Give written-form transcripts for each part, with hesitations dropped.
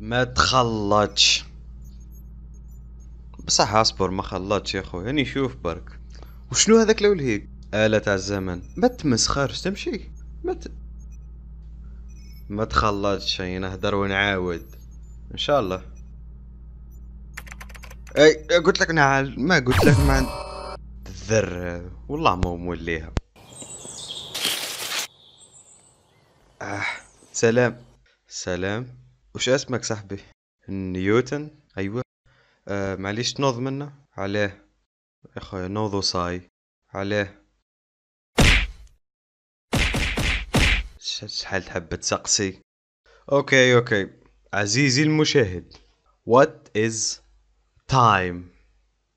ما تخلطش. بصح اصبر، ما خلطش يا خويا، هاني شوف برك. وشنو هذاك لو هيك آلة تاع الزمن؟ ما تمسخرش تمشي. ما ت... ما تخلطش، هي نهدر ونعاود ان شاء الله. اي قلت لك نعال، ما قلت لك ما الذر والله ما هو موليها. آه. سلام. سلام. وش اسمك صاحبي؟ نيوتن. ايوه. معليش تنوض منا عليه. يا خويا نوض وصاي عليه. شحال تحب تسقسي؟ اوكي اوكي. عزيزي المشاهد، what is time؟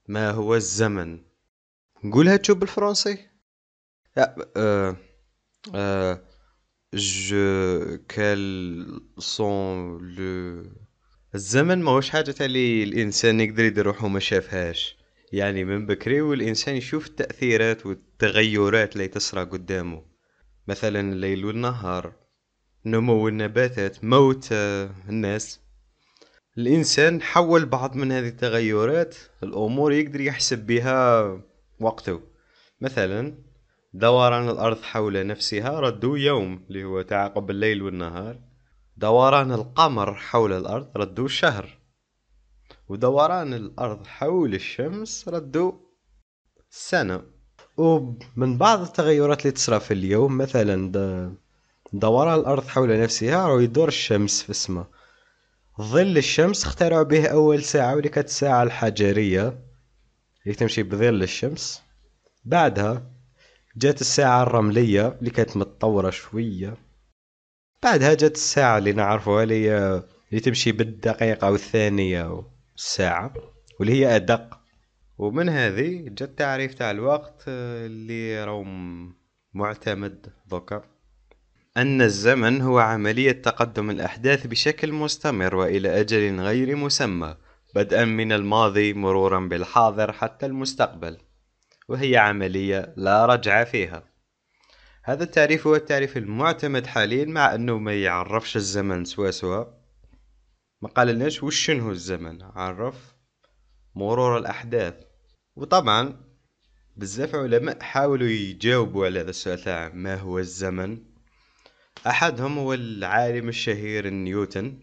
ما هو الزمن؟ نقولها تشوف بالفرنسي. لا euh, quels sont الزمن ماهوش حاجة اللي الإنسان يقدر يديروح وما شافهاش. يعني من بكري والإنسان يشوف التأثيرات والتغيرات اللي تسرى قدامه، مثلا الليل والنهار، نمو النباتات، موت الناس. الإنسان حول بعض من هذه التغيرات الأمور يقدر يحسب بها وقته. مثلا دوران الأرض حول نفسها ردوا يوم اللي هو تعاقب الليل والنهار. دوران القمر حول الأرض ردوا شهر. ودوران الأرض حول الشمس ردوا سنة. ومن بعض التغيرات اللي تصرى في اليوم، مثلا دوران الأرض حول نفسها راه يدور الشمس في السماء. ظل الشمس اخترعوا به أول ساعة، واللي كانت الساعة الحجرية اللي تمشي بظل الشمس. بعدها جات الساعة الرملية اللي كانت متطورة شوية. بعدها جات الساعة اللي نعرفوها اللي تمشي بالدقيقة والثانية والساعة، واللي هي أدق. ومن هذه جات التعريف تاع الوقت اللي راهو معتمد ذكر أن الزمن هو عملية تقدم الأحداث بشكل مستمر وإلى أجل غير مسمى، بدءا من الماضي مرورا بالحاضر حتى المستقبل، وهي عملية لا رجعة فيها. هذا التعريف هو التعريف المعتمد حاليا، مع أنه ما يعرفش الزمن سوا. ما قال لناش وش شنو الزمن، عرف مرور الأحداث. وطبعا بزاف علماء حاولوا يجاوبوا على هذا السؤال تاع ما هو الزمن. أحدهم هو العالم الشهير نيوتن.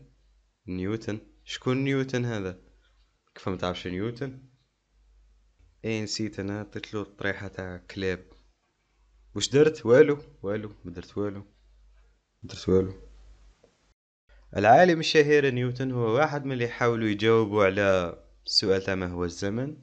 شكون نيوتن هذا؟ كيف ما تعرفش نيوتن؟ ايه نسيت، انا عطيت له الطريحه تاع كلاب. وش درت؟ والو ما درت والو. العالم الشهير نيوتن هو واحد من اللي حاولوا يجاوبوا على السؤال تاع ما هو الزمن.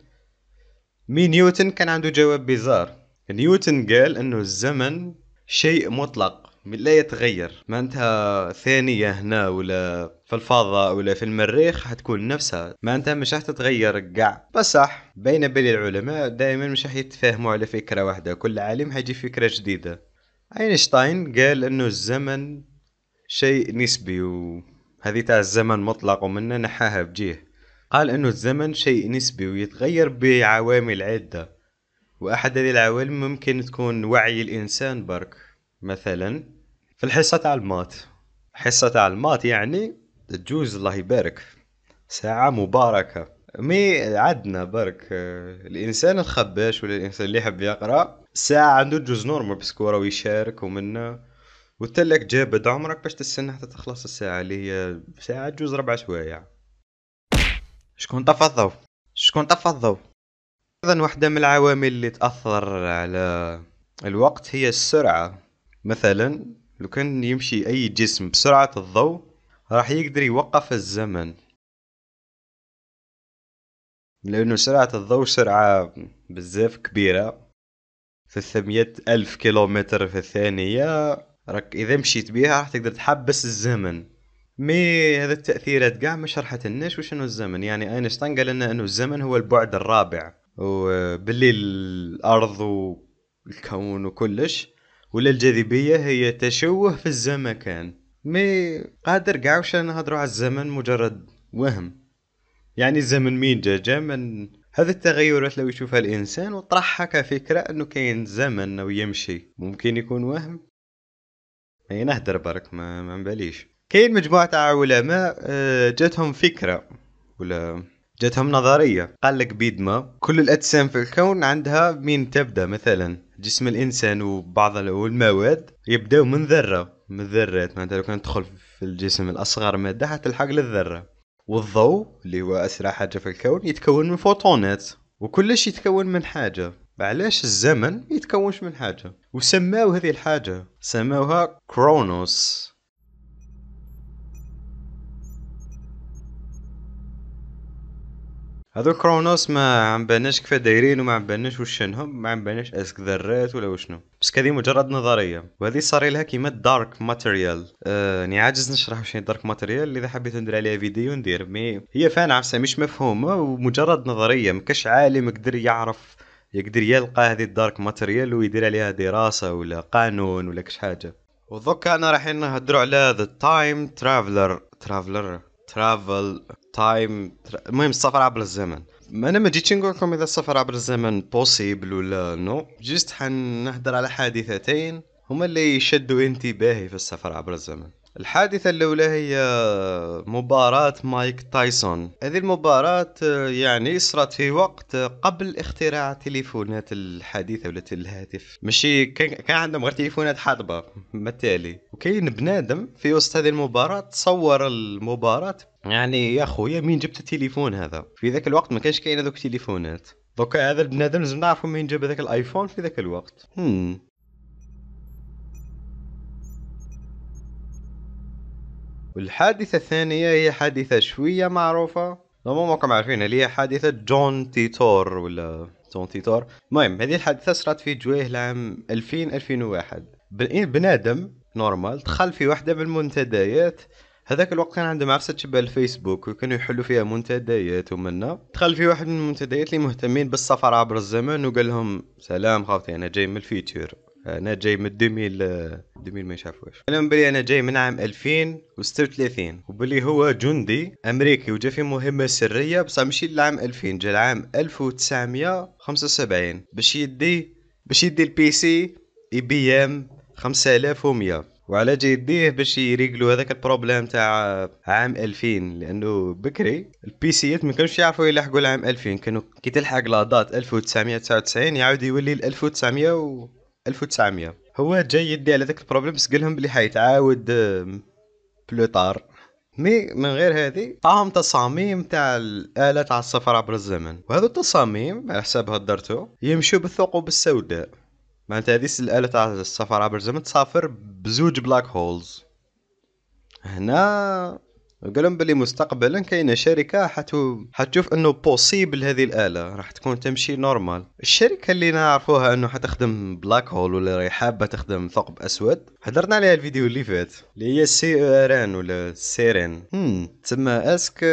نيوتن كان عنده جواب بيزار. نيوتن قال انه الزمن شيء مطلق لا يتغير. معناتها ثانية هنا ولا في الفضاء ولا في المريخ حتكون نفسها، معناتها مش راح تتغير قاع. بصح بين العلماء دائما مش راح يتفاهموا على فكرة واحدة، كل عالم حيجي فكرة جديدة. اينشتاين قال انه الزمن شيء نسبي، وهذه تاع الزمن مطلق ومنه نحاها بجيه. قال انه الزمن شيء نسبي ويتغير بعوامل عدة، واحد هذه العوامل ممكن تكون وعي الانسان برك. مثلا في الحصة تاع المات، يعني تجوز الله يبارك ساعة مباركة. مي عدنا برك الانسان الخباش ولا الانسان اللي يحب يقرا ساعة عنده جوز نورمال بسكورة ويشارك ومنه. وتلك جابد عمرك باش تستنى حتى تخلص الساعة اللي هي ساعة جوز 4 سوايع. شكون طفى الضوء؟ ايضا واحدة من العوامل اللي تأثر على الوقت هي السرعة. مثلا لو كان يمشي اي جسم بسرعة الضوء راح يقدر يوقف الزمن، لانه سرعة الضوء سرعة بزاف كبيرة، 300,000 كيلومتر في الثانية. راك اذا مشيت بيها راح تقدر تحبس الزمن. هذا التأثيرات قاع ما شرحت لناش وشنو الزمن. يعني اينشتاين قال لنا انه الزمن هو البعد الرابع، وباللي الارض والكون وكلش ولا الجاذبية هي تشوه في الزمكان. قادر قاع وش نهضروا على الزمن مجرد وهم. يعني الزمن مين جا من هذه التغيرات لو يشوفها الانسان وطرحها كفكرة انه كاين زمن او يمشي، ممكن يكون وهم. اي نهدر برك ما مباليش. كاين مجموعة تاع علماء جاتهم فكرة ولا جاتهم نظرية، قال لك بيد ما كل الأجسام في الكون عندها من تبدأ. مثلا جسم الإنسان وبعض والمواد يبداو من ذرة، من ذرات. معناتها لو كان تدخل في الجسم الأصغر مادة حتلحق للذرة. والضوء اللي هو أسرع حاجة في الكون يتكون من فوتونات، وكلش يتكون من حاجة. علاش الزمن يتكونش من حاجة؟ وسماو هذه الحاجة سماوها كرونوس. هذو كرونوس ما عم باناش كيف دايرين، وما عم باناش وشنهم، ما عم باناش اسك ذرات ولا وشنو، بس هذه مجرد نظريه. وهذه صار لها كيما دارك ماتيريال. يعني عاجز نشرح واش هي دارك ماتيريال. اذا حبيت ندير عليها فيديو ندير، مي هي فان عفسه مش مفهومه ومجرد نظريه. مكاش عالم يقدر يعرف، يقدر يلقى هذه الدارك ماتيريال ويدير عليها دراسه ولا قانون ولا كش حاجه. وذوك انا رايحين نهضروا على ذا تايم ترافل تايم. المهم السفر عبر الزمن. ما انا ما جيتش نقول لكم اذا السفر عبر الزمن بوسيبل ولا نو. جست حنهضر على حادثتين هما اللي يشدوا انتباهي في السفر عبر الزمن. الحادثة الأولى هي مباراة مايك تايسون. هذه المباراة يعني صارت في وقت قبل اختراع التليفونات الحديثة ولا الهاتف. ماشي كان عندهم غير تليفونات حاطبة بالتالي. وكاين بنادم في وسط هذه المباراة صور المباراة. يعني يا خويا مين جبت التليفون هذا؟ في ذاك الوقت ما كانش كاين هذوك التليفونات. دوكا هذا البنادم لازم نعرفوا مين جاب هذاك الايفون في ذاك الوقت. والحادثة الثانية هي حادثة شوية معروفة، نورمالمون راكم عارفين، اللي هي حادثة جون تيتور ولا جون تيتور. المهم هذه الحادثة صارت في جويه العام 2001. بنادم نورمال دخل في واحدة من المنتديات. هذاك الوقت كان عندهم عرسة شبه الفيسبوك وكانوا يحلوا فيها منتديات. ومنا دخل في واحد من المنتديات اللي مهتمين بالسفر عبر الزمن، وقال لهم سلام خاوتي انا جاي من الفيتشر، انا جاي من 2000 ما يشافوش. قال لهم بلي انا جاي من عام 2036 وبلي هو جندي امريكي وجا في مهمه سريه، بصح ماشي للعام 2000، جا العام 1975 باش يدي البي سي اي بي ام 5100. وعلى جا يديه باش يريقلوا هذاك البروبليم تاع عام 2000، لانه بكري البي سيات ما كانوش يعرفوا يلحقوا العام 2000. كانوا كي تلحق لا دات 1999 يعاود يولي 1900 و 1900. هو جاي يدي على ذاك البروبليم، بس قالهم بلي حيتعاود بلوطار. مي من غير هذه طاهم تصاميم تاع الآلة تاع السفر عبر الزمن. وهذو التصاميم على حساب هدرتو يمشوا بالثقوب السوداء. معناتها هذه الآلة تاع السفر عبر الزمن تسافر بزوج بلاك هولز. هنا قالهم بلي مستقبلا كاينه شركه حتشوف انه بوسيبل هذه الاله راح تكون تمشي نورمال. الشركه اللي نعرفوها انه حتخدم بلاك هول ولا راهي حابه تخدم ثقب اسود، حضرنا عليها الفيديو اللي فات، اللي هي سي ار ان ولا سيرين. تسمى اسك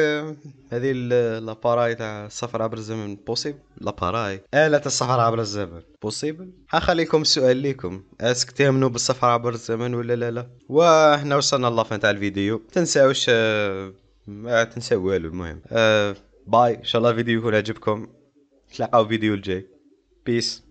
هذه لاباراي تاع السفر عبر الزمن بوسيبل. لاباراي آلة السفر عبر الزمن بوسيبل. حخليكم السؤال ليكم، اسك تامنوا بالسفر عبر الزمن ولا لا؟ وهنا وصلنا للفان تاع الفيديو. تنساوش ما تنساو والو. المهم باي، ان شاء الله الفيديو يكون عجبكم. تلاقاو فيديو الجاي. بيس.